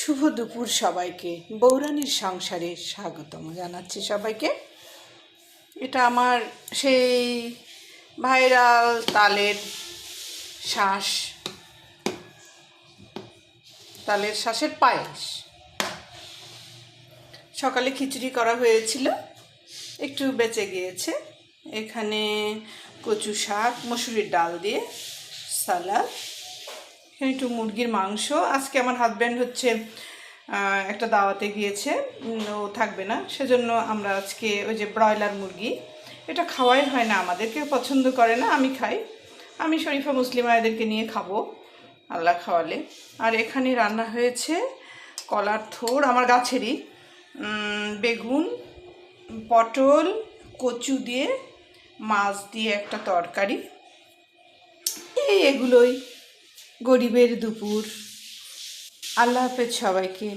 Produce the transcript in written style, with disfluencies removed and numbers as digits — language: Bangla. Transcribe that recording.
শুভ দুপুর সবাইকে। বৌরানীর সংসারে স্বাগতম জানাচ্ছি সবাইকে। এটা আমার সেই ভাইরাল তালের শাঁসের পায়েস। সকালে খিচুড়ি করা হয়েছিল, একটু বেঁচে গিয়েছে। এখানে কচু শাক, মসুরির ডাল দিয়ে সালাদ, এখানে একটু মুরগির মাংস। আজকে আমার হাজব্যান্ড একটা দাওয়াতে গিয়েছে, ও থাকবে না, সেজন্য আমরা আজকে ওই যে ব্রয়লার মুরগি, এটা খাওয়াই হয় না, আমাদের কেউ পছন্দ করে না, আমি খাই। আমি শরীফা মুসলিমা এদেরকে নিয়ে খাবো আল্লাহ খাওয়ালে। আর এখানে রান্না হয়েছে কলার থোড় আমার গাছেরই, বেগুন, পটল, কচু দিয়ে, মাছ দিয়ে একটা তরকারি। এগুলোই গরিবের দুপুর। আল্লাহ হাফেজ সবাইকে।